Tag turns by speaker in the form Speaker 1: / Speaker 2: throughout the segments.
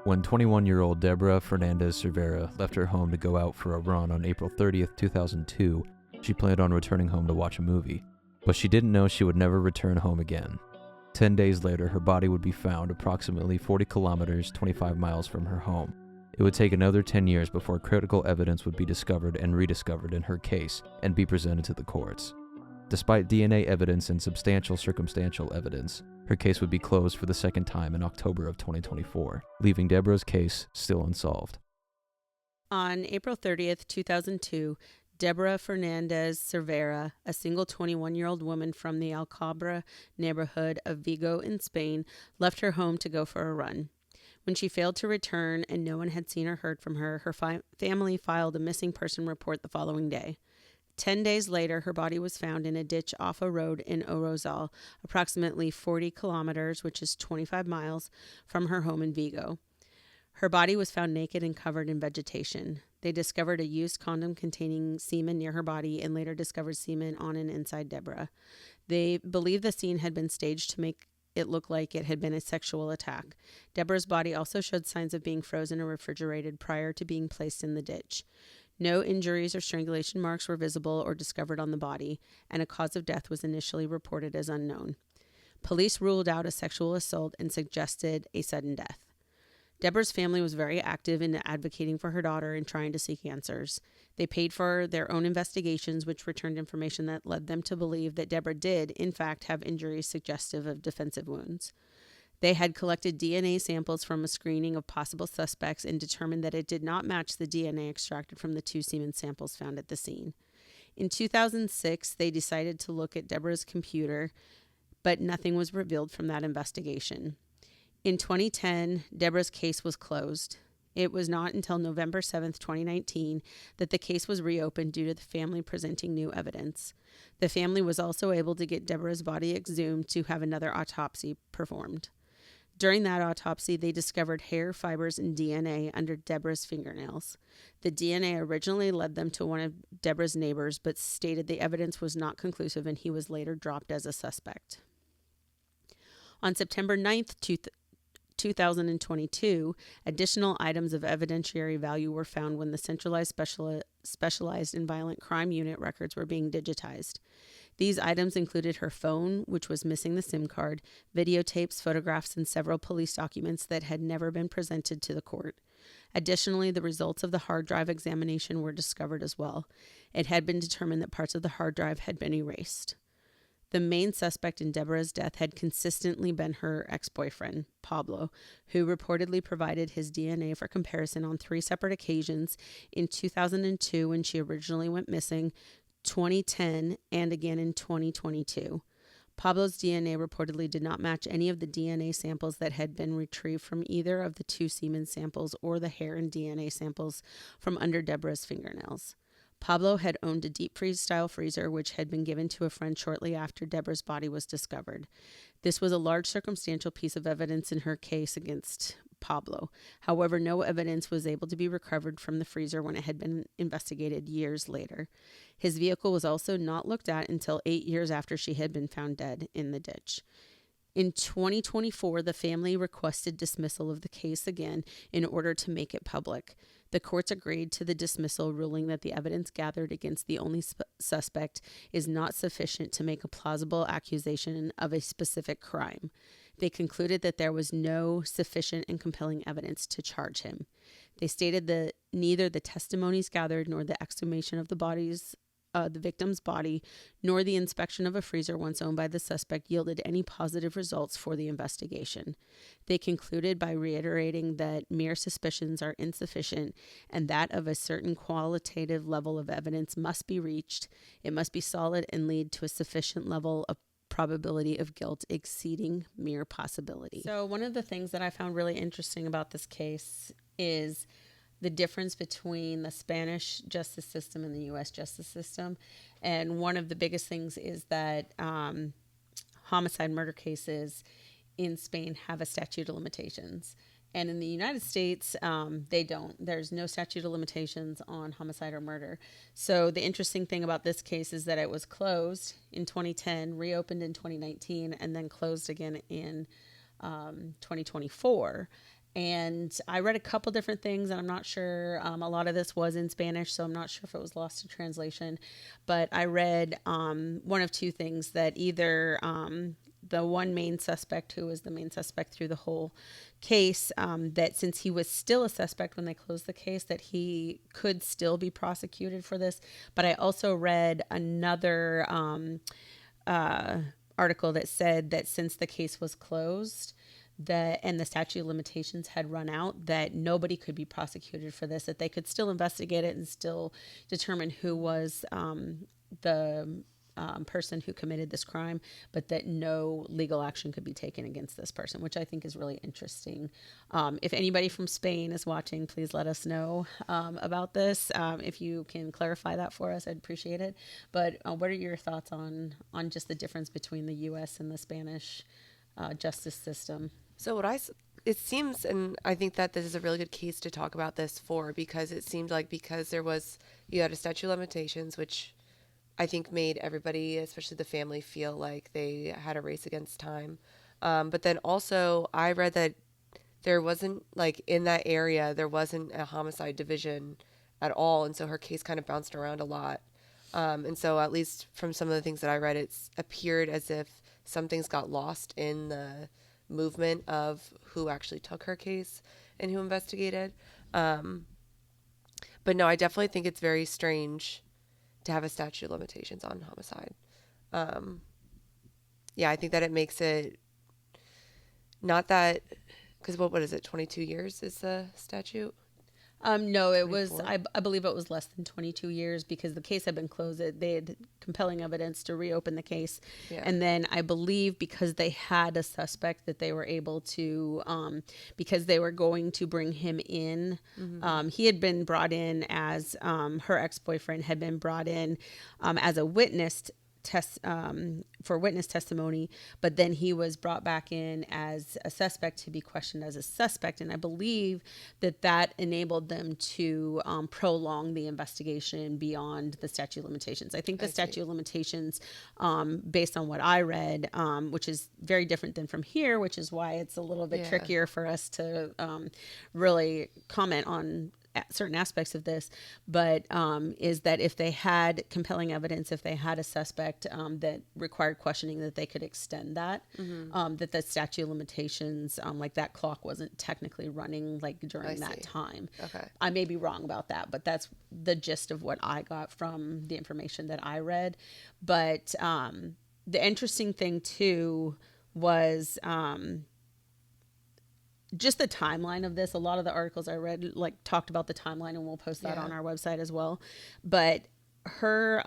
Speaker 1: When 21-year-old Deborah Fernandez-Cervera left her home to go out for a run on April 30th, 2002, she planned on returning home to watch a movie. But she didn't know she would never return home again. 10 days later, her body would be found approximately 40 kilometers, 25 miles from her home. It would take another 10 years before critical evidence would be discovered and rediscovered in her case and be presented to the courts. Despite DNA evidence and substantial circumstantial evidence, her case would be closed for the second time in October of 2024, leaving Deborah's case still unsolved.
Speaker 2: On April 30th, 2002, Deborah Fernandez-Cervera, a single 21-year-old woman from the Alcabra neighborhood of Vigo in Spain, left her home to go for a run. When she failed to return and no one had seen or heard from her, her family filed a missing person report the following day. 10 days later, her body was found in a ditch off a road in Orozal, approximately 40 kilometers, which is 25 miles, from her home in Vigo. Her body was found naked and covered in vegetation. They discovered a used condom containing semen near her body and later discovered semen on and inside Deborah. They believe the scene had been staged to make it look like it had been a sexual attack. Deborah's body also showed signs of being frozen or refrigerated prior to being placed in the ditch. No injuries or strangulation marks were visible or discovered on the body, and a cause of death was initially reported as unknown. Police ruled out a sexual assault and suggested a sudden death. Deborah's family was very active in advocating for her daughter and trying to seek answers. They paid for their own investigations, which returned information that led them to believe that Deborah did, in fact, have injuries suggestive of defensive wounds. They had collected DNA samples from a screening of possible suspects and determined that it did not match the DNA extracted from the 2 semen samples found at the scene. In 2006, they decided to look at Deborah's computer, but nothing was revealed from that investigation. In 2010, Deborah's case was closed. It was not until November 7, 2019, that the case was reopened due to the family presenting new evidence. The family was also able to get Deborah's body exhumed to have another autopsy performed. During that autopsy, they discovered hair, fibers, and DNA under Deborah's fingernails. The DNA originally led them to one of Deborah's neighbors, but stated the evidence was not conclusive and he was later dropped as a suspect. On September 9th, 2022, additional items of evidentiary value were found when the Centralized Specialized in Violent Crime Unit records were being digitized. These items included her phone, which was missing the SIM card, videotapes, photographs, and several police documents that had never been presented to the court. Additionally, the results of the hard drive examination were discovered as well. It had been determined that parts of the hard drive had been erased. The main suspect in Deborah's death had consistently been her ex-boyfriend, Pablo, who reportedly provided his DNA for comparison on 3 separate occasions: in 2002 when she originally went missing, 2010, and again in 2022. Pablo's DNA reportedly did not match any of the DNA samples that had been retrieved from either of the 2 semen samples or the hair and DNA samples from under Deborah's fingernails. Pablo had owned a deep freeze-style freezer, which had been given to a friend shortly after Deborah's body was discovered. This was a large circumstantial piece of evidence in her case against Pablo. However, no evidence was able to be recovered from the freezer when it had been investigated years later. His vehicle was also not looked at until 8 years after she had been found dead in the ditch. In 2024, the family requested dismissal of the case again in order to make it public. The courts agreed to the dismissal, ruling that the evidence gathered against the only suspect is not sufficient to make a plausible accusation of a specific crime. They concluded that there was no sufficient and compelling evidence to charge him. They stated that neither the testimonies gathered nor the exhumation of the victim's body, nor the inspection of a freezer once owned by the suspect yielded any positive results for the investigation. They concluded by reiterating that mere suspicions are insufficient and that of a certain qualitative level of evidence must be reached. It must be solid and lead to a sufficient level of probability of guilt exceeding mere possibility. So one of the things that I found really interesting about this case is the difference between the Spanish justice system and the U.S. justice system. And one of the biggest things is that homicide murder cases in Spain have a statute of limitations. And in the United States, they don't. There's no statute of limitations on homicide or murder. So the interesting thing about this case is that it was closed in 2010, reopened in 2019, and then closed again in 2024. And I read a couple different things, and I'm not sure. A lot of this was in Spanish, so I'm not sure if it was lost to translation. But I read one of two things, that either the one main suspect, who was the main suspect through the whole case, that since he was still a suspect when they closed the case, that he could still be prosecuted for this. But I also read another article that said that since the case was closed, that and the statute of limitations had run out, that nobody could be prosecuted for this, that they could still investigate it and still determine who was the person who committed this crime, but that no legal action could be taken against this person, which I think is really interesting. If anybody from Spain is watching, please let us know about this. If you can clarify that for us, I'd appreciate it. But what are your thoughts on just the difference between the U.S. and the Spanish justice system?
Speaker 3: So it seems, and I think that this is a really good case to talk about this for, because it seemed like because you had a statute of limitations, which I think made everybody, especially the family, feel like they had a race against time. But then also I read that there wasn't, like, in that area, there wasn't a homicide division at all. And so her case kind of bounced around a lot. And so at least from some of the things that I read, it's appeared as if some things got lost in the movement of who actually took her case and who investigated. But no, I definitely think it's very strange to have a statute of limitations on homicide. Yeah, I think that it makes it not that, because what is it, 22 years is the statute?
Speaker 2: No, it 24? was, I believe it was less than 22 years, because the case had been closed. They had compelling evidence to reopen the case. Yeah. And then I believe because they had a suspect, that they were able to, because they were going to bring him in. Mm-hmm. He had been brought in as, her ex-boyfriend had been brought in as a witness for witness testimony, but then he was brought back in as a suspect to be questioned as a suspect. And I believe that enabled them to prolong the investigation beyond the statute of limitations. I think the statute of limitations, based on what I read, which is very different than from here, which is why it's a little bit trickier for us to really comment on certain aspects of this, but is that if they had compelling evidence, if they had a suspect that required questioning, that they could extend that, that the statute of limitations, like that clock wasn't technically running like during that time. Okay. I may be wrong about that, but that's the gist of what I got from the information that I read. But the interesting thing too was just the timeline of this. A lot of the articles I read talked about the timeline, and we'll post that on our website as well. But her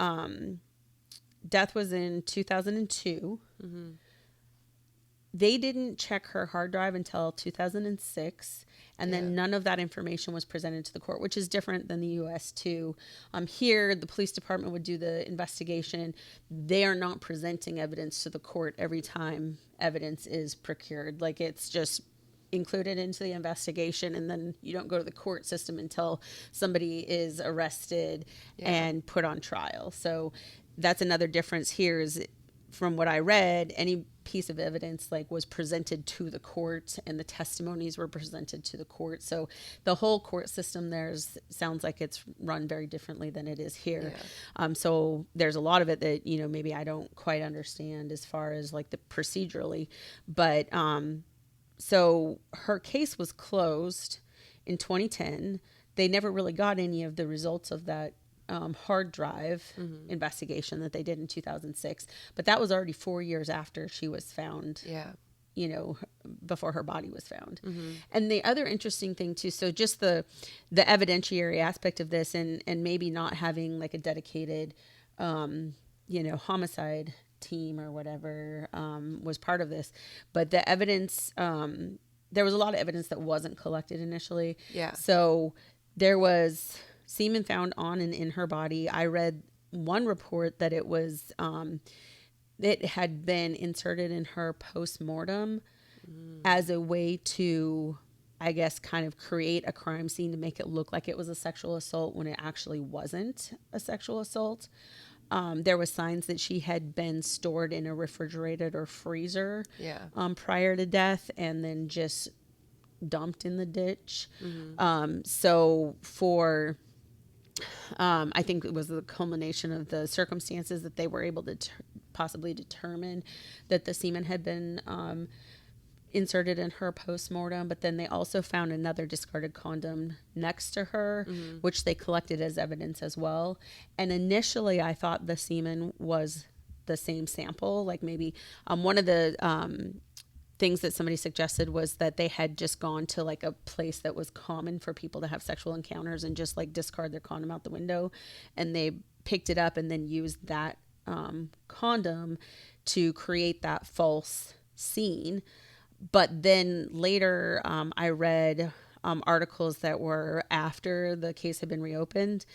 Speaker 2: death was in 2002. Mm-hmm. They didn't check her hard drive until 2006, and then none of that information was presented to the court, which is different than the U.S. too. Here, the police department would do the investigation. They are not presenting evidence to the court every time evidence is procured. Like, it's just included into the investigation, and then you don't go to the court system until somebody is arrested and put on trial. So that's another difference here, is from what I read, any piece of evidence was presented to the court, and the testimonies were presented to the court. So the whole court system there sounds like it's run very differently than it is here. So there's a lot of it that maybe I don't quite understand as far as the procedurally, but so her case was closed in 2010. They never really got any of the results of that hard drive investigation that they did in 2006. But that was already 4 years after she was found, before her body was found. Mm-hmm. And the other interesting thing too, so just the evidentiary aspect of this, and maybe not having a dedicated, homicide team or whatever was part of this, but the evidence, there was a lot of evidence that wasn't collected initially. So there was semen found on and in her body. I read one report that it was it had been inserted in her post-mortem as a way to, I guess, kind of create a crime scene to make it look like it was a sexual assault when it actually wasn't a sexual assault. There was signs that she had been stored in a refrigerator or freezer prior to death, and then just dumped in the ditch.
Speaker 3: Mm-hmm.
Speaker 2: So for, I think it was the culmination of the circumstances that they were able to possibly determine that the semen had been inserted in her postmortem, but then they also found another discarded condom next to her, which they collected as evidence as well. And initially I thought the semen was the same sample, like maybe one of the things that somebody suggested was that they had just gone to like a place that was common for people to have sexual encounters and just like discard their condom out the window, and they picked it up and then used that condom to create that false scene. But then later, I read articles that were after the case had been reopened,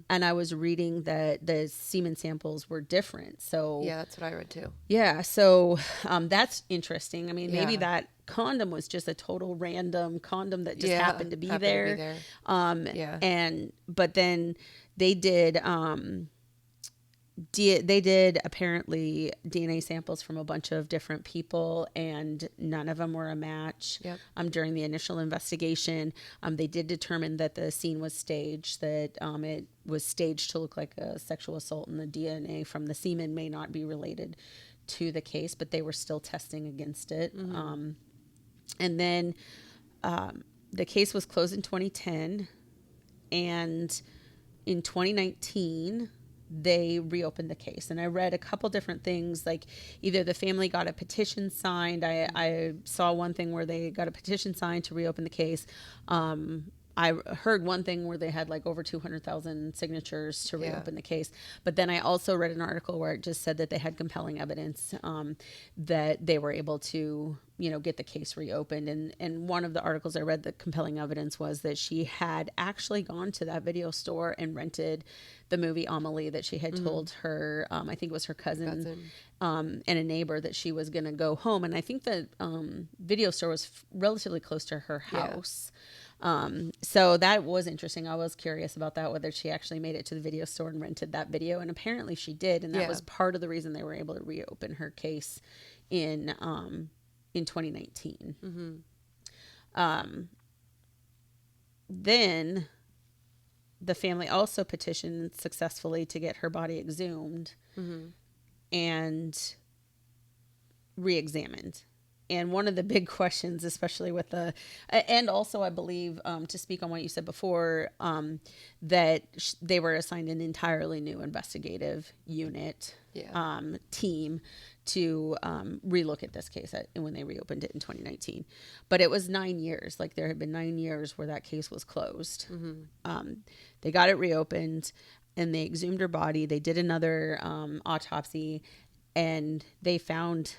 Speaker 2: and I was reading that the semen samples were different. So
Speaker 3: Yeah, that's what I read too.
Speaker 2: yeah, so that's interesting. I mean, maybe
Speaker 3: Yeah.
Speaker 2: that condom was just a total random condom that just
Speaker 3: Yeah,
Speaker 2: happened to be
Speaker 3: happened to
Speaker 2: there.
Speaker 3: be there. Yeah.
Speaker 2: And but then they did they did apparently DNA samples from a bunch of different people, and none of them were a match.
Speaker 3: Yep.
Speaker 2: During the initial investigation, they did determine that the scene was staged, that it was staged to look like a sexual assault, and the DNA from the semen may not be related to the case, but they were still testing against it. And then the case was closed in 2010, and in 2019 they reopened the case. And I read a couple different things, like either the family got a petition signed. I saw one thing where they got a petition signed to reopen the case. I heard one thing where they had like over 200,000 signatures to reopen the case. But then I also read an article where it just said that they had compelling evidence that they were able to, get the case reopened. And one of the articles I read, the compelling evidence was that she had actually gone to that video store and rented the movie Amelie that she had told her, I think it was her cousin. And a neighbor, that she was going to go home. And I think the video store was relatively close to her house. So that was interesting. I was curious about that, whether she actually made it to the video store and rented that video. And apparently she did. And that was part of the reason they were able to reopen her case in 2019. Then the family also petitioned successfully to get her body exhumed and re-examined. And one of the big questions, especially with and also I believe, to speak on what you said before, that they were assigned an entirely new investigative unit, team to relook at this case when they reopened it in 2019. But it was 9 years. Like, there had been 9 years where that case was closed. They got it reopened, and they exhumed her body. They did another autopsy, and they found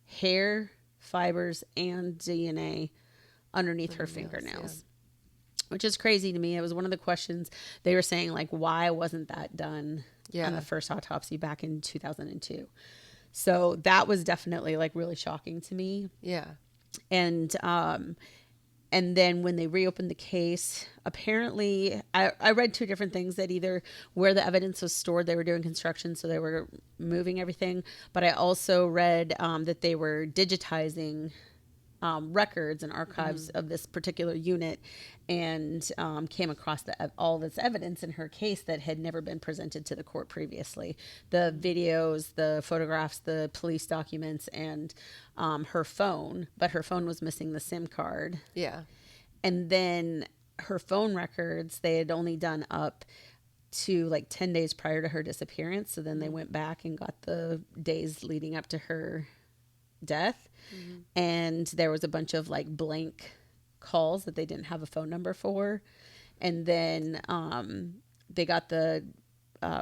Speaker 2: hair, fibers, and DNA underneath her fingernails, which is crazy to me. It was one of the questions they were saying, like, why wasn't that done on the first autopsy back in 2002? So that was definitely like really shocking to me. Yeah. And then when they reopened the case, apparently I read two different things, that either where the evidence was stored, they were doing construction, so they were moving everything. But I also read that they were digitizing records and archives of this particular unit, and came across all this evidence in her case that had never been presented to the court previously. The videos, the photographs, the police documents, and her phone. But her phone was missing the SIM card. Yeah. And then her phone records, they had only done up to like 10 days prior to her disappearance. So then they went back and got the days leading up to her death. And there was a bunch of like blank calls that they didn't have a phone number for. And then they got the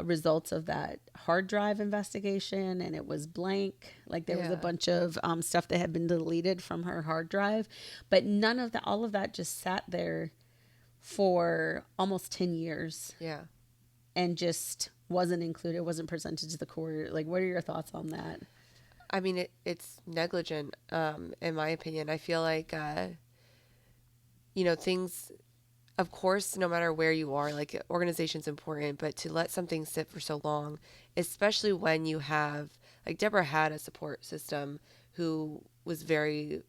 Speaker 2: results of that hard drive investigation, and it was blank. Like, there was a bunch of stuff that had been deleted from her hard drive, but none of that, all of that just sat there for almost 10 years. Yeah. And just wasn't included, wasn't presented to the court. Like, what are your thoughts on that?
Speaker 3: I mean, it's negligent, in my opinion. I feel like, things, of course, no matter where you are, like, organization's important, but to let something sit for so long, especially when you have, like, Deborah had a support system who was very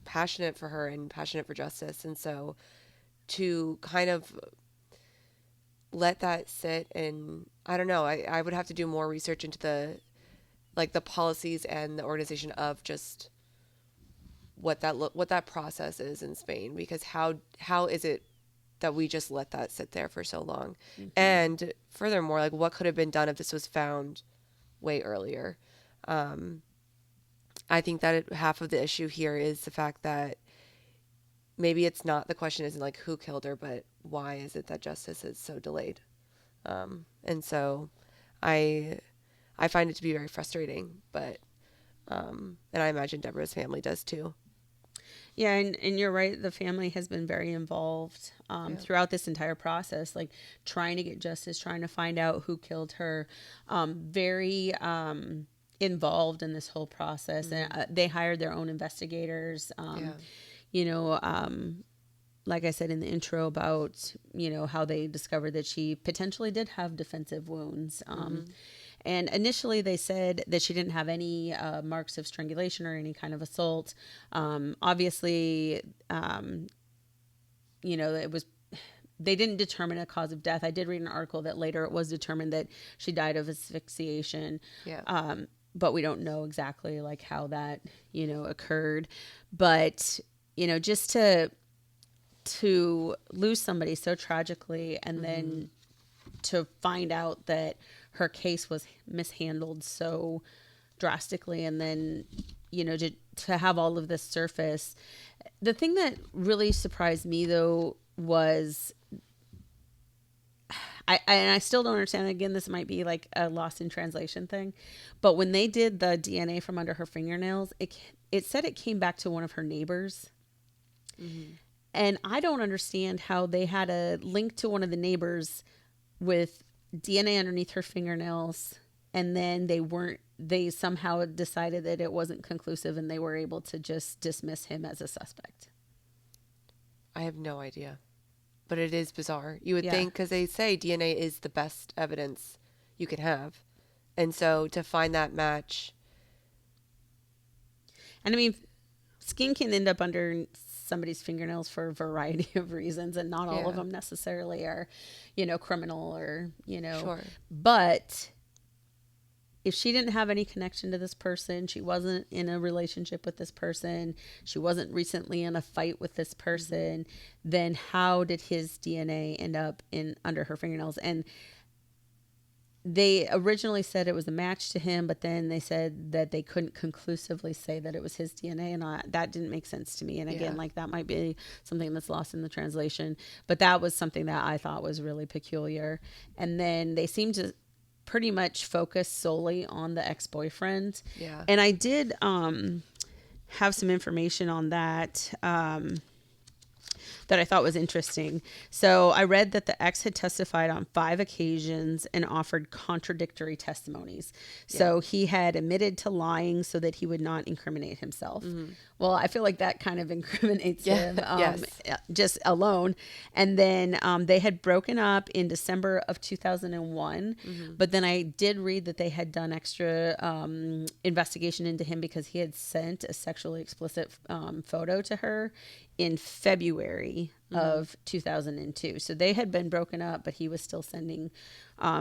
Speaker 3: passionate for her and passionate for justice. And so to kind of let that sit, and I don't know, I would have to do more research into the policies and the organization of just what that process is in Spain, because how is it that we just let that sit there for so long? Mm-hmm. And furthermore, like, what could have been done if this was found way earlier? I think that half of the issue here is the fact that maybe it's not, the question isn't like who killed her, but why is it that justice is so delayed? And so I find it to be very frustrating, but and I imagine Deborah's family does too.
Speaker 2: Yeah, and you're right. The family has been very involved throughout this entire process, like trying to get justice, trying to find out who killed her. Very involved in this whole process. Mm-hmm. And they hired their own investigators. You know, like I said in the intro about, you know, how they discovered that she potentially did have defensive wounds. And initially they said that she didn't have any marks of strangulation or any kind of assault. Obviously, you know, they didn't determine a cause of death. I did read an article that later it was determined that she died of asphyxiation. Yeah. But we don't know exactly like how that, you know, occurred. But, you know, just to lose somebody so tragically, and then to find out that her case was mishandled so drastically, and then, you know, to have all of this surface. The thing that really surprised me though was, I still don't understand. Again, this might be like a lost in translation thing, but when they did the DNA from under her fingernails, it said it came back to one of her neighbors. Mm-hmm. And I don't understand how they had a link to one of the neighbors with DNA underneath her fingernails, and then they somehow decided that it wasn't conclusive and they were able to just dismiss him as a suspect.
Speaker 3: I have no idea, but it is bizarre. You would think, because they say DNA is the best evidence you can have. And so to find that match.
Speaker 2: And I mean, skin can end up under somebody's fingernails for a variety of reasons, and not all of them necessarily are, you know, criminal or, you know, sure. But if she didn't have any connection to this person, she wasn't in a relationship with this person, she wasn't recently in a fight with this person, then how did his DNA end up under her fingernails? And they originally said it was a match to him, but then they said that they couldn't conclusively say that it was his DNA, and that didn't make sense to me. And again, like, that might be something that's lost in the translation, but that was something that I thought was really peculiar. And then they seemed to pretty much focus solely on the ex-boyfriend. Yeah. And I did have some information on that that I thought was interesting. So I read that the ex had testified on 5 occasions and offered contradictory testimonies. So he had admitted to lying so that he would not incriminate himself. Mm-hmm. Well, I feel like that kind of incriminates him just alone. And then they had broken up in December of 2001. Mm-hmm. But then I did read that they had done extra investigation into him because he had sent a sexually explicit photo to her in February of 2002. So they had been broken up, but he was still sending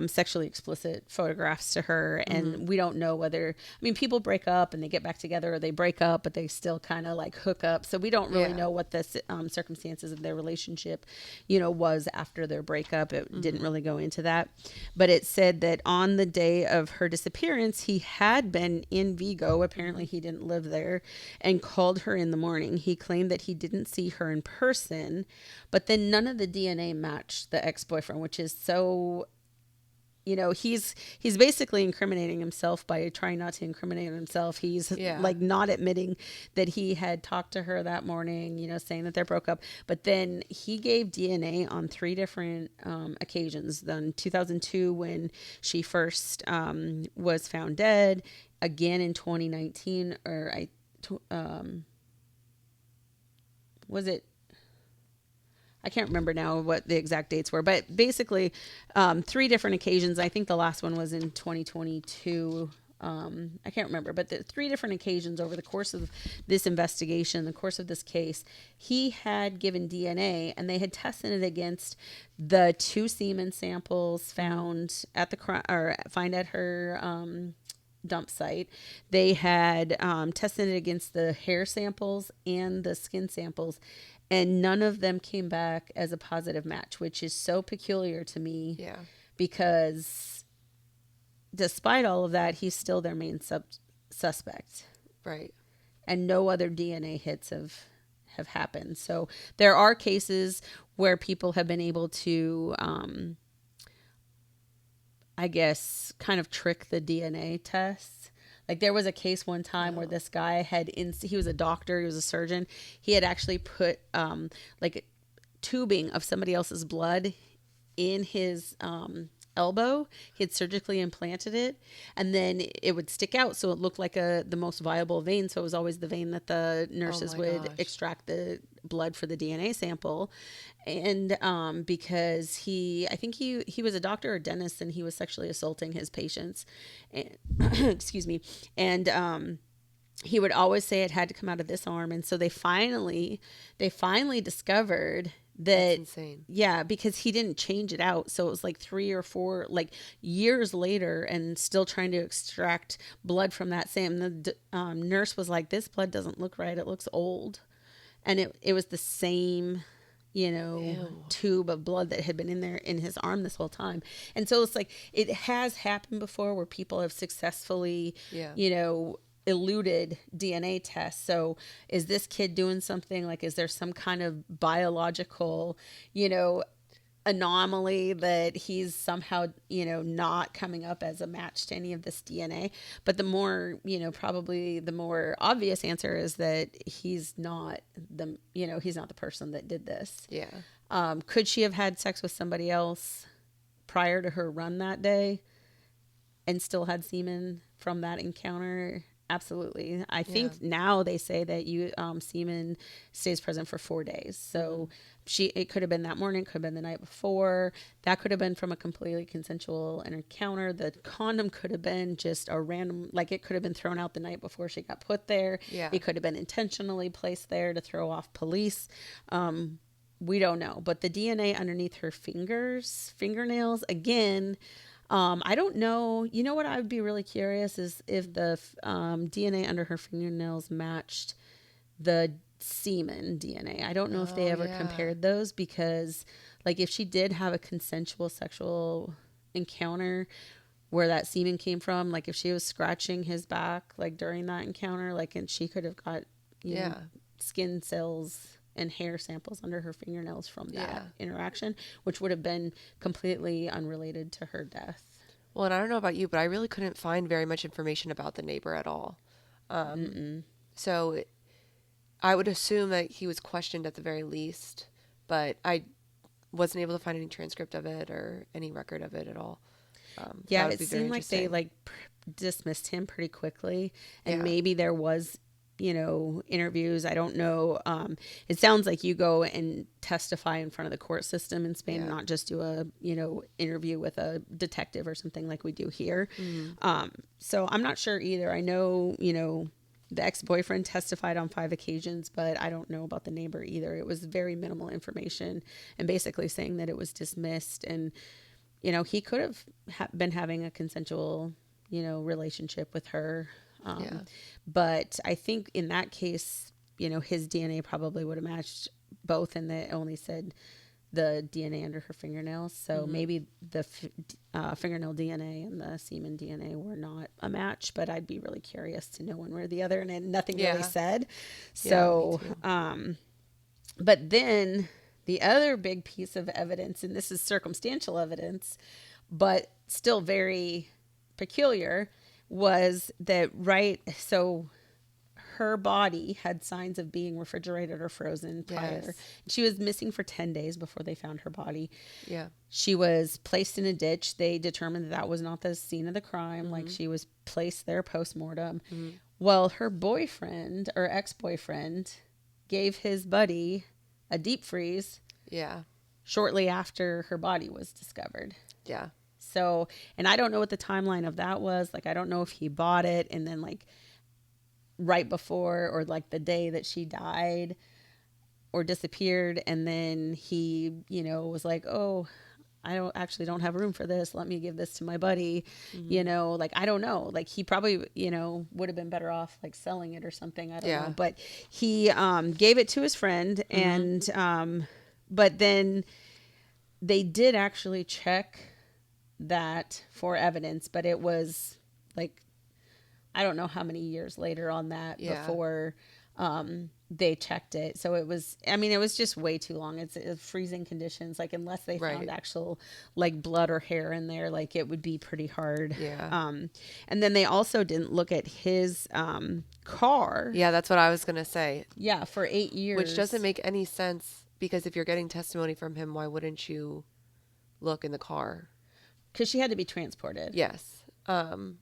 Speaker 2: sexually explicit photographs to her. And we don't know whether, I mean, people break up and they get back together, or they break up, but they still kind of like hook up. So we don't really know what the circumstances of their relationship, you know, was after their breakup. It didn't really go into that. But it said that on the day of her disappearance, he had been in Vigo. Apparently he didn't live there, and called her in the morning. He claimed that he didn't see her in person, but then none of the DNA matched the ex-boyfriend, which is so, you know, he's basically incriminating himself by trying not to incriminate himself. He's like not admitting that he had talked to her that morning, you know, saying that they broke up. But then he gave DNA on 3 different occasions. Then 2002, when she first was found dead, again in 2019, or was it? I can't remember now what the exact dates were, but basically 3 different occasions. I think the last one was in 2022 I can't remember, but the 3 different occasions over the course of this investigation, the course of this case, he had given DNA, and they had tested it against the 2 semen samples found at the crime, or find at her dump site. They had tested it against the hair samples and the skin samples, and none of them came back as a positive match, which is so peculiar to me.
Speaker 3: Yeah.
Speaker 2: Because despite all of that, he's still their main suspect.
Speaker 3: Right.
Speaker 2: And no other DNA hits have happened. So there are cases where people have been able to, I guess, kind of trick the DNA tests. Like there was a case one time where this guy he was a doctor, he was a surgeon. He had actually put like tubing of somebody else's blood in his elbow. He had surgically implanted it, and then it would stick out, so it looked like the most viable vein. So it was always the vein that the nurses would extract the blood for the DNA sample. And because I think he was a doctor or dentist, and he was sexually assaulting his patients. And, excuse me. And he would always say it had to come out of this arm, and so they finally discovered that.
Speaker 3: That's insane.
Speaker 2: Yeah, because he didn't change it out, so it was like 3 or 4 years later, and still trying to extract blood from that same. The nurse was like, "This blood doesn't look right. It looks old," and it was the same, tube of blood that had been in there in his arm this whole time. And so it's like it has happened before where people have successfully, eluded DNA tests. So is this kid doing something? Like, is there some kind of biological, anomaly that he's somehow, not coming up as a match to any of this DNA? But the more, probably the more obvious answer is that he's not the person that did this.
Speaker 3: Yeah.
Speaker 2: Could she have had sex with somebody else prior to her run that day and still had semen from that encounter? Absolutely. I think now they say that semen stays present for 4 days. So it could have been that morning, could have been the night before. That could have been from a completely consensual encounter. The condom could have been just a random, like it could have been thrown out the night before she got put there.
Speaker 3: Yeah.
Speaker 2: It could have been intentionally placed there to throw off police. We don't know. But the DNA underneath her fingernails, again, I don't know. You know what I would be really curious is if the DNA under her fingernails matched the semen DNA. I don't know if they ever compared those, because like if she did have a consensual sexual encounter where that semen came from, like if she was scratching his back like during that encounter, like, and she could have got skin cells and hair samples under her fingernails from that interaction, which would have been completely unrelated to her death.
Speaker 3: Well, and I don't know about you, but I really couldn't find very much information about the neighbor at all. So I would assume that he was questioned at the very least, but I wasn't able to find any transcript of it or any record of it at all.
Speaker 2: It seemed like they dismissed him pretty quickly, and maybe there was interviews. I don't know. It sounds like you go and testify in front of the court system in Spain, not just do a, interview with a detective or something like we do here. So I'm not sure either. I know, the ex-boyfriend testified on 5 occasions, but I don't know about the neighbor either. It was very minimal information and basically saying that it was dismissed, and, he could have been having a consensual, relationship with her. But I think in that case, his DNA probably would have matched both, and they only said the DNA under her fingernails. So maybe the fingernail DNA and the semen DNA were not a match, but I'd be really curious to know one way or the other, and nothing really said. So, but then the other big piece of evidence, and this is circumstantial evidence, but still very peculiar, was that so her body had signs of being refrigerated or frozen prior.
Speaker 3: Yes.
Speaker 2: She was missing for 10 days before they found her body.
Speaker 3: Yeah.
Speaker 2: She was placed in a ditch. They determined that was not the scene of the crime. Like, she was placed there post-mortem. Well, her boyfriend or ex-boyfriend gave his buddy a deep freeze
Speaker 3: Yeah.
Speaker 2: shortly after her body was discovered.
Speaker 3: Yeah.
Speaker 2: So, and I don't know what the timeline of that was. Like, I don't know if he bought it and then like right before or like the day that she died or disappeared. And then he, was like, oh, I don't have room for this. Let me give this to my buddy. Like, I don't know. Like, he probably, would have been better off like selling it or something. I don't know. But he gave it to his friend and but then they did actually check that for evidence, but it was like, I don't know how many years later on that before they checked it. So it was just way too long. It's freezing conditions. Like, unless they found actual like blood or hair in there, like it would be pretty hard.
Speaker 3: Yeah.
Speaker 2: And then they also didn't look at his car.
Speaker 3: Yeah, that's what I was going to say.
Speaker 2: Yeah, for 8 years.
Speaker 3: Which doesn't make any sense, because if you're getting testimony from him, why wouldn't you look in the car?
Speaker 2: Because she had to be transported.
Speaker 3: Yes. And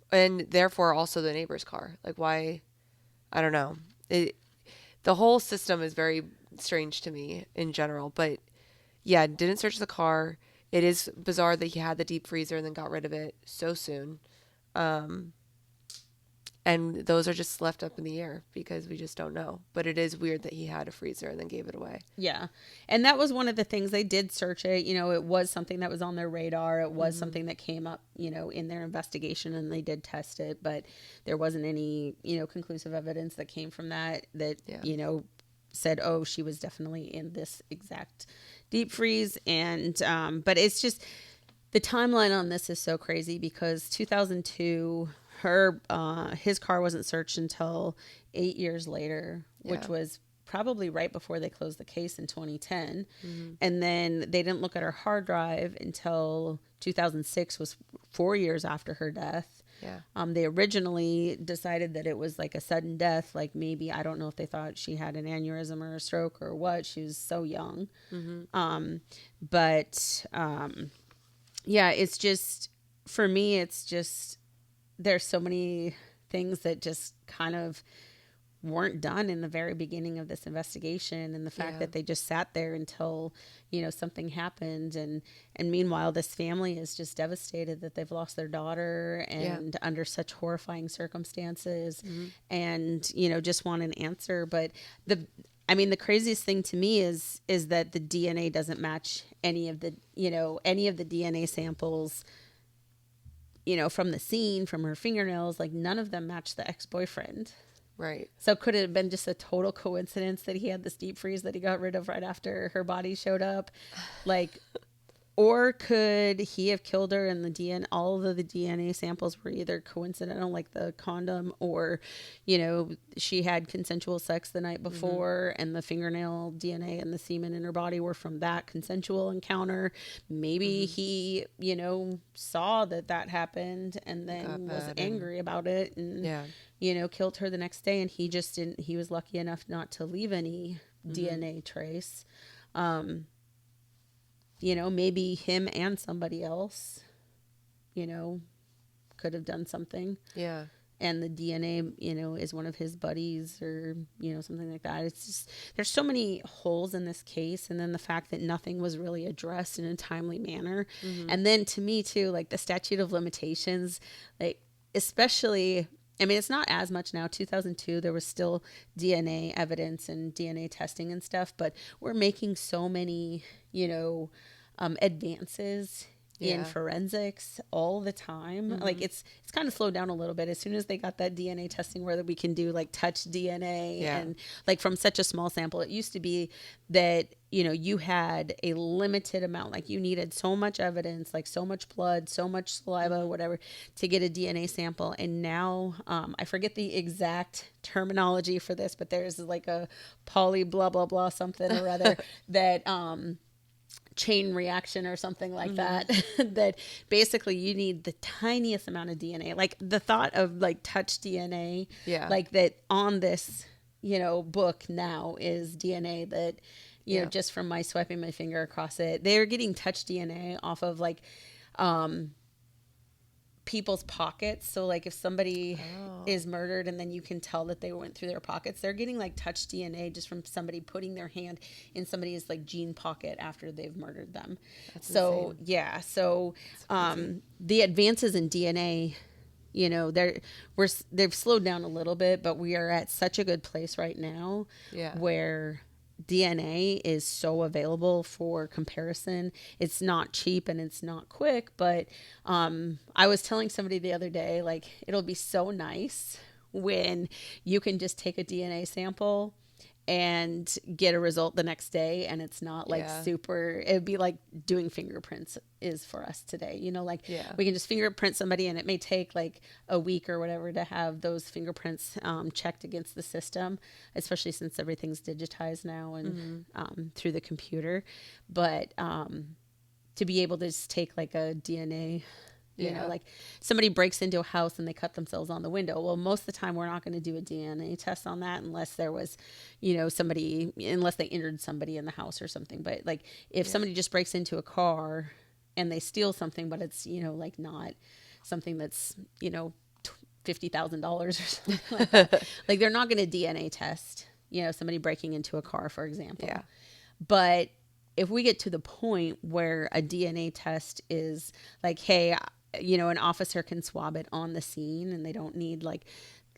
Speaker 3: therefore also the neighbor's car. Like, why? I don't know. The whole system is very strange to me in general. But yeah, didn't search the car. It is bizarre that he had the deep freezer and then got rid of it so soon. And those are just left up in the air because we just don't know. But it is weird that he had a freezer and then gave it away.
Speaker 2: Yeah. And that was one of the things. They did search it. It was something that was on their radar. It was something that came up, in their investigation, and they did test it. But there wasn't any, conclusive evidence that came from that, said, oh, she was definitely in this exact deep freeze. And, but it's just, the timeline on this is so crazy because 2002... his car wasn't searched until 8 years later, which was probably right before they closed the case in 2010. And then they didn't look at her hard drive until 2006, was 4 years after her death.
Speaker 3: Yeah.
Speaker 2: They originally decided that it was like a sudden death. Like, maybe, I don't know if they thought she had an aneurysm or a stroke or what. She was so young. Yeah, it's just, for me, it's just, there's so many things that just kind of weren't done in the very beginning of this investigation, and the fact that they just sat there until, something happened. And meanwhile, this family is just devastated that they've lost their daughter and under such horrifying circumstances and, just want an answer. But the craziest thing to me is that the DNA doesn't match any of the DNA samples, from the scene, from her fingernails. Like, none of them match the ex-boyfriend.
Speaker 3: Right.
Speaker 2: So could it have been just a total coincidence that he had this deep freeze that he got rid of right after her body showed up? Like, or could he have killed her and all of the DNA samples were either coincidental, like the condom, or, she had consensual sex the night before and the fingernail DNA and the semen in her body were from that consensual encounter. Maybe he, saw that happened and then was angry about it and, killed her the next day. And he was lucky enough not to leave any DNA trace. Maybe him and somebody else, could have done something.
Speaker 3: Yeah.
Speaker 2: And the DNA, is one of his buddies or, something like that. It's just, there's so many holes in this case. And then the fact that nothing was really addressed in a timely manner. And then to me too, like the statute of limitations, like especially, it's not as much now. 2002, there was still DNA evidence and DNA testing and stuff, but we're making so many, advances in forensics all the time. Like it's kind of slowed down a little bit as soon as they got that DNA testing where we can do like touch DNA and like from such a small sample. It used to be that, you had a limited amount, like you needed so much evidence, like so much blood, so much saliva, whatever, to get a DNA sample. And now, I forget the exact terminology for this, but there's like a poly blah, blah, blah, something or other that, chain reaction or something like that, that basically you need the tiniest amount of DNA. Like the thought of like touch DNA, like that on this, book now is DNA that, just from my swiping my finger across it, they're getting touch DNA off of like, people's pockets. So like if somebody is murdered and then you can tell that they went through their pockets, they're getting like touch DNA just from somebody putting their hand in somebody's like jean pocket after they've murdered them.
Speaker 3: That's
Speaker 2: so
Speaker 3: insane.
Speaker 2: yeah. So the advances in DNA, you know, they've slowed down a little bit, but we are at such a good place right now where DNA is so available for comparison. It's not cheap and it's not quick, but I was telling somebody the other day, like, it'll be so nice when you can just take a DNA sample and get a result the next day, and it's not like super, it'd be like doing fingerprints is for us today, you know, like we can just fingerprint somebody and it may take like a week or whatever to have those fingerprints checked against the system, especially since everything's digitized now and through the computer. But to be able to just take like a DNA, you know, like somebody breaks into a house and they cut themselves on the window. Well, most of the time we're not going to do a DNA test on that unless there was, you know, unless they injured somebody in the house or something. But like if somebody just breaks into a car and they steal something, but it's, you know, like not something that's, you know, $50,000 or something like that. Like they're not going to DNA test, you know, somebody breaking into a car, for example. Yeah. But if we get to the point where a DNA test is like, hey, you know, an officer can swab it on the scene and they don't need like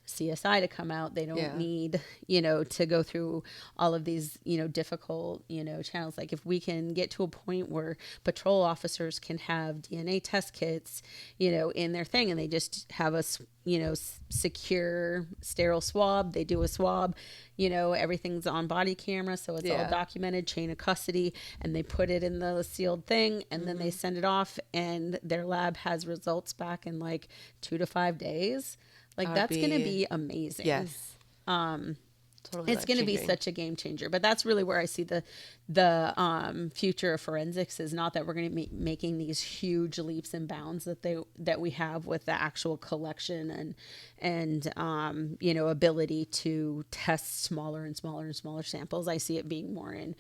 Speaker 2: CSI to come out. They don't need, you know, to go through all of these, you know, difficult, you know, channels. Like if we can get to a point where patrol officers can have DNA test kits, you know, in their thing, and they just have a, you know, secure sterile swab. They do a swab, you know, everything's on body camera. So it's all documented, chain of custody, and they put it in the sealed thing and then they send it off and their lab has results back in like 2 to 5 days. Like that's going to be amazing.
Speaker 3: Yes. Totally
Speaker 2: it's going to be such a game changer. But that's really where I see the future of forensics is not that we're going to be making these huge leaps and bounds that we have with the actual collection and you know, ability to test smaller and smaller and smaller samples. I see it being more in,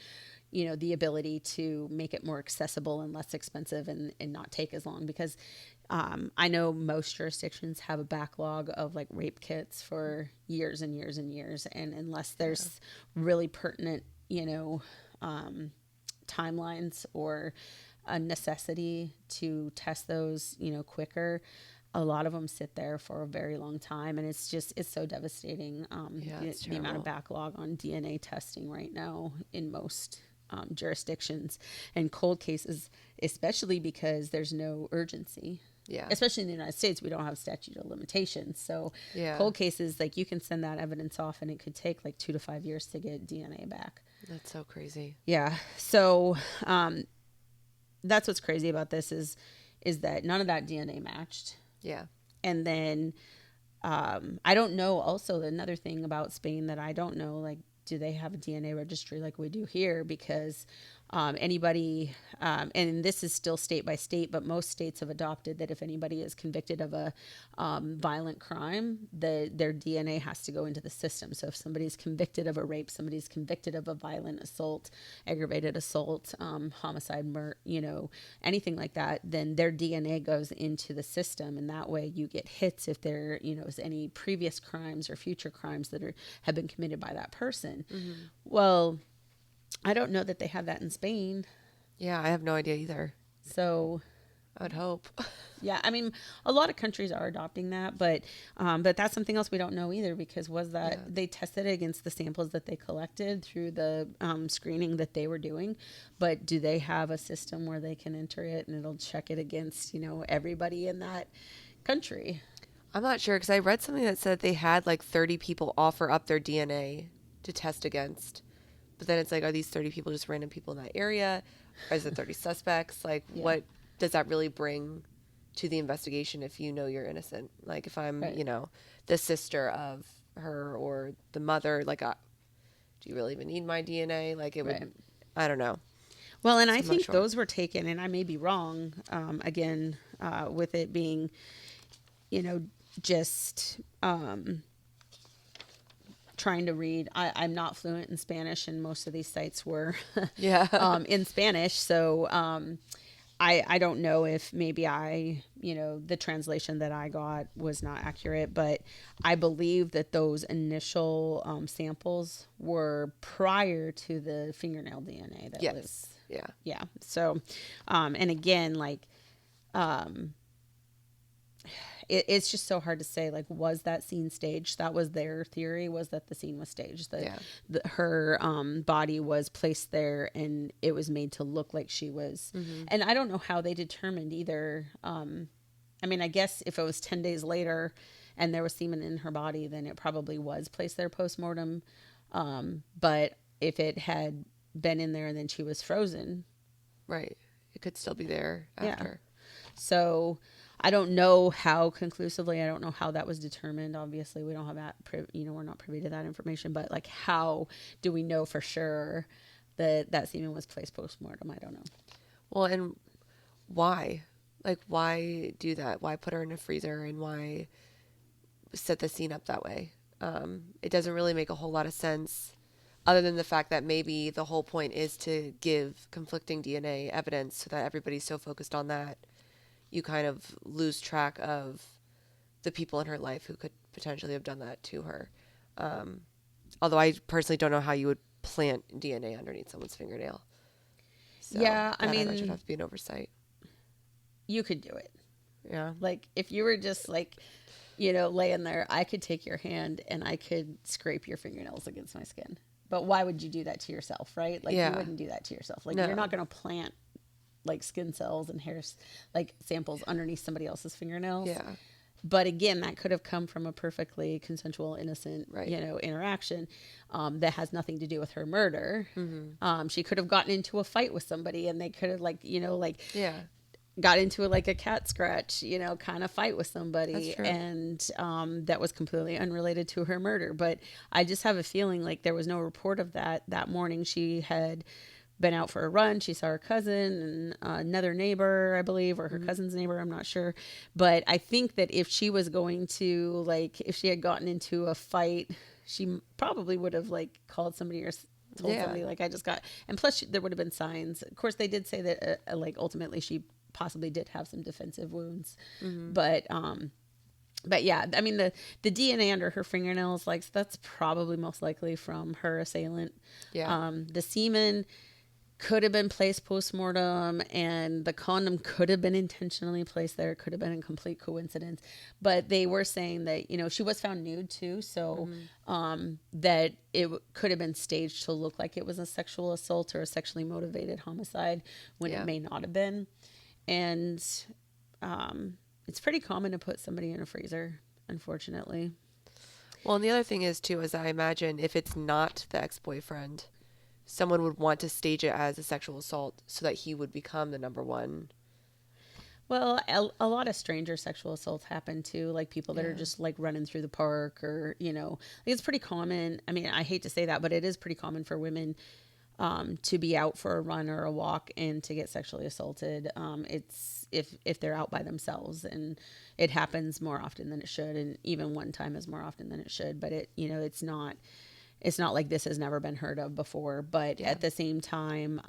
Speaker 2: you know, the ability to make it more accessible and less expensive and not take as long, because I know most jurisdictions have a backlog of like rape kits for years and years and years. And unless there's really pertinent, you know, timelines or a necessity to test those, you know, quicker, a lot of them sit there for a very long time. And it's so devastating. The amount of backlog on DNA testing right now in most jurisdictions and cold cases, especially because there's no urgency. Yeah. Especially in the United States, we don't have statute of limitations. So cold cases, like you can send that evidence off and it could take like 2 to 5 years to get DNA back. That's so crazy. Yeah. So that's what's crazy about this is that none of that DNA matched. Yeah. And then I don't know also another thing about Spain that I don't know, like, do they have a DNA registry like we do here? Because anybody, and this is still state by state, but most states have adopted that if anybody is convicted of a violent crime, their DNA has to go into the system. So if somebody's convicted of a rape, somebody's convicted of a violent assault, aggravated assault, homicide, you know, anything like that, then their DNA goes into the system. And that way you get hits if there, you know, is any previous crimes or future crimes that have been committed by that person. Mm-hmm. Well, I don't know that they have that in Spain.
Speaker 3: Yeah, I have no idea either.
Speaker 2: So
Speaker 3: I would hope.
Speaker 2: Yeah, I mean, a lot of countries are adopting that, but that's something else we don't know either, because they tested it against the samples that they collected through the screening that they were doing, but do they have a system where they can enter it and it'll check it against, you know, everybody in that country?
Speaker 3: I'm not sure, because I read something that said they had like 30 people offer up their DNA to test against. But then it's like, are these 30 people just random people in that area? Or is it 30 suspects? Like, what does that really bring to the investigation if you know you're innocent? Like, if I'm, you know, the sister of her or the mother, like, do you really even need my DNA? Like, it would, I don't know.
Speaker 2: Well, and I think those were taken, and I may be wrong, again, with it being, you know, just trying to read. I'm not fluent in Spanish, and most of these sites were in Spanish. So I don't know if maybe the translation that I got was not accurate, but I believe that those initial samples were prior to the fingernail DNA that was.
Speaker 3: Yeah.
Speaker 2: Yeah. So, and again, like, it's just so hard to say, like, was that scene staged? That was their theory, was that the scene was staged, that her body was placed there and it was made to look like she was. And I don't know how they determined either. I mean, I guess if it was 10 days later and there was semen in her body, then it probably was placed there post-mortem. But if it had been in there and then she was frozen.
Speaker 3: Right. It could still be there after.
Speaker 2: Yeah. So I don't know how conclusively, I don't know how that was determined. Obviously, we don't have that, we're not privy to that information, but like, how do we know for sure that semen was placed post-mortem? I don't know.
Speaker 3: Well, and why? Like, why do that? Why put her in a freezer and why set the scene up that way? It doesn't really make a whole lot of sense, other than the fact that maybe the whole point is to give conflicting DNA evidence so that everybody's so focused on that, you kind of lose track of the people in her life who could potentially have done that to her. Although I personally don't know how you would plant DNA underneath someone's fingernail. So
Speaker 2: yeah, I mean,
Speaker 3: that should have to be an oversight.
Speaker 2: You could do it.
Speaker 3: Yeah.
Speaker 2: Like, if you were just like, laying there, I could take your hand and I could scrape your fingernails against my skin. But why would you do that to yourself, right? Like, you wouldn't do that to yourself. Like, you're not going to plant like skin cells and hair like samples underneath somebody else's fingernails.
Speaker 3: Yeah.
Speaker 2: But again, that could have come from a perfectly consensual, innocent, interaction that has nothing to do with her murder. She could have gotten into a fight with somebody and they could have got into like a cat scratch, kind of fight with somebody. And that was completely unrelated to her murder. But I just have a feeling like there was no report of that morning. She had been out for a run. She saw her cousin and another neighbor, I believe, or her cousin's neighbor. I'm not sure. But I think that if she was going to, like, if she had gotten into a fight, she probably would have like called somebody or told somebody, like, I just got, and plus there would have been signs. Of course, they did say that like ultimately she possibly did have some defensive wounds, but yeah, I mean, the DNA under her fingernails, like, that's probably most likely from her assailant. The semen could have been placed post-mortem and the condom could have been intentionally placed there. It could have been a complete coincidence, but they were saying that, she was found nude too. So, that it could have been staged to look like it was a sexual assault or a sexually motivated homicide when it may not have been. And, it's pretty common to put somebody in a freezer, unfortunately.
Speaker 3: Well, and the other thing is too, is I imagine if it's not the ex-boyfriend, someone would want to stage it as a sexual assault so that he would become the number one.
Speaker 2: Well, a lot of stranger sexual assaults happen too, like people that are just like running through the park or, like, it's pretty common. I mean, I hate to say that, but it is pretty common for women to be out for a run or a walk and to get sexually assaulted. It's if they're out by themselves, and it happens more often than it should. And even one time is more often than it should, but it's not like this has never been heard of before. But at the same time,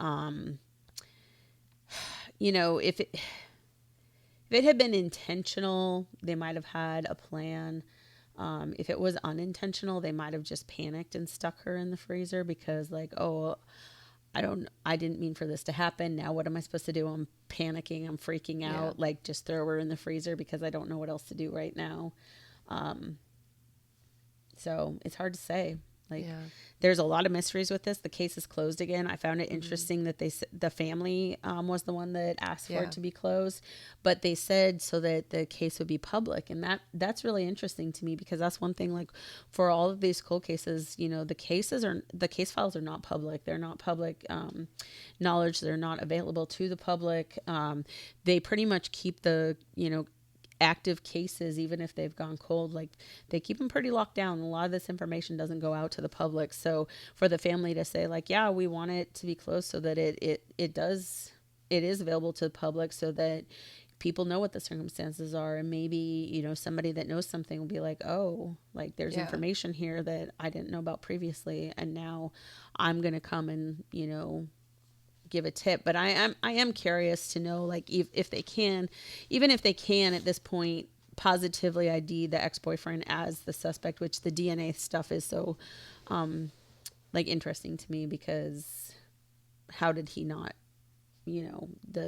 Speaker 2: if it had been intentional, they might have had a plan. If it was unintentional, they might have just panicked and stuck her in the freezer because, like, oh, I didn't mean for this to happen. Now what am I supposed to do? I'm panicking. I'm freaking out. Like, just throw her in the freezer because I don't know what else to do right now. So it's hard to say. Like, there's a lot of mysteries with this. The case is closed again. I found it interesting that the family was the one that asked for it to be closed, but they said so that the case would be public, and that's really interesting to me because that's one thing. Like, for all of these cold cases, the case files are not public. They're not public knowledge. They're not available to the public. They pretty much keep the active cases, even if they've gone cold, like, they keep them pretty locked down. A lot of this information doesn't go out to the public. So for the family to say, like, yeah, we want it to be closed so that it is available to the public so that people know what the circumstances are, and maybe somebody that knows something will be like, oh, like, there's information here that I didn't know about previously, and now I'm gonna come and give a tip, but I am curious to know, like, if they can, even if they can at this point, positively ID the ex-boyfriend as the suspect, which the DNA stuff is so, like, interesting to me, because how did he not,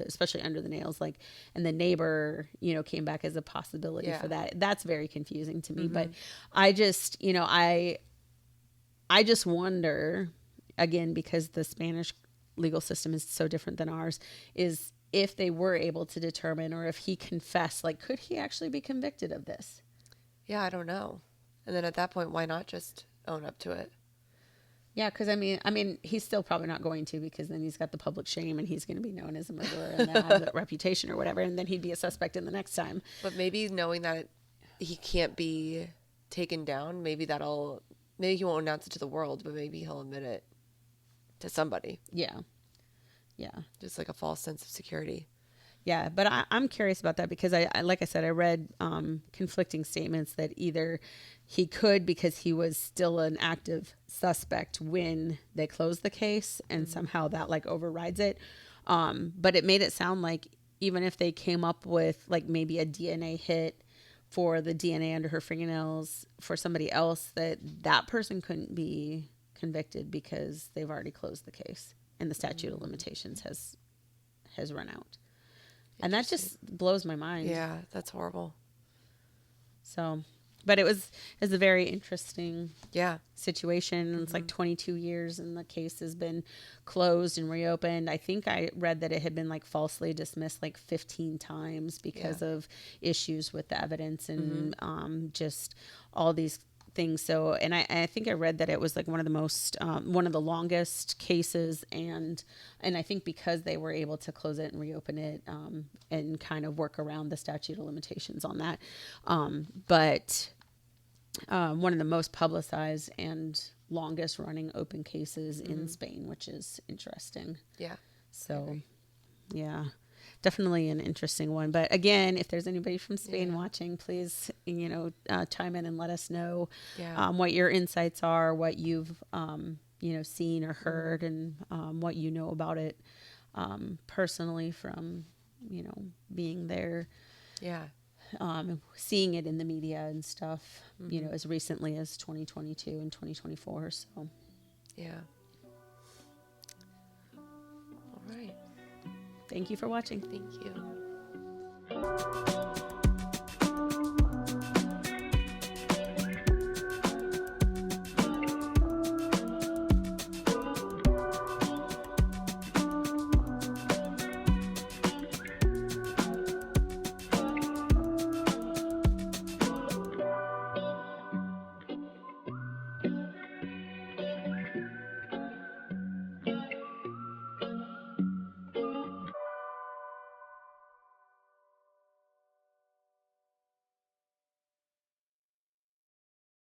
Speaker 2: especially under the nails, like, and the neighbor, came back as a possibility for that. That's very confusing to me. But I just, I just wonder, again, because the Spanish legal system is so different than ours, is if they were able to determine, or if he confessed, like, could he actually be convicted of this?
Speaker 3: Yeah, I don't know. And then at that point, why not just own up to it?
Speaker 2: Yeah, because I mean, he's still probably not going to, because then he's got the public shame and he's going to be known as a murderer and have that reputation or whatever, and then he'd be a suspect in the next time.
Speaker 3: But maybe knowing that he can't be taken down, maybe he won't announce it to the world, but maybe he'll admit it to somebody.
Speaker 2: Yeah.
Speaker 3: Just like a false sense of security.
Speaker 2: Yeah, but I'm curious about that, because I like I said, I read conflicting statements that either he could, because he was still an active suspect when they closed the case, and somehow that, like, overrides it. But it made it sound like even if they came up with, like, maybe a DNA hit for the DNA under her fingernails for somebody else, that person couldn't be convicted because they've already closed the case and the statute of limitations has run out. And that just blows my mind.
Speaker 3: Yeah, that's horrible.
Speaker 2: So, but it was a very interesting situation. It's like 22 years and the case has been closed and reopened. I think I read that it had been, like, falsely dismissed like 15 times because of issues with the evidence and just all these things. So, and I think I read that it was like one of the longest cases, and I think because they were able to close it and reopen it, and kind of work around the statute of limitations on that. But one of the most publicized and longest running open cases in Spain, which is interesting.
Speaker 3: Yeah.
Speaker 2: So, yeah. Definitely an interesting one. But again, if there's anybody from Spain watching, please, chime in and let us know what your insights are, what you've, seen or heard, and what you know about it personally from, being there.
Speaker 3: Yeah.
Speaker 2: Seeing it in the media and stuff, as recently as 2022 and 2024. So,
Speaker 3: yeah. All right.
Speaker 2: Thank you for watching.
Speaker 3: Thank you.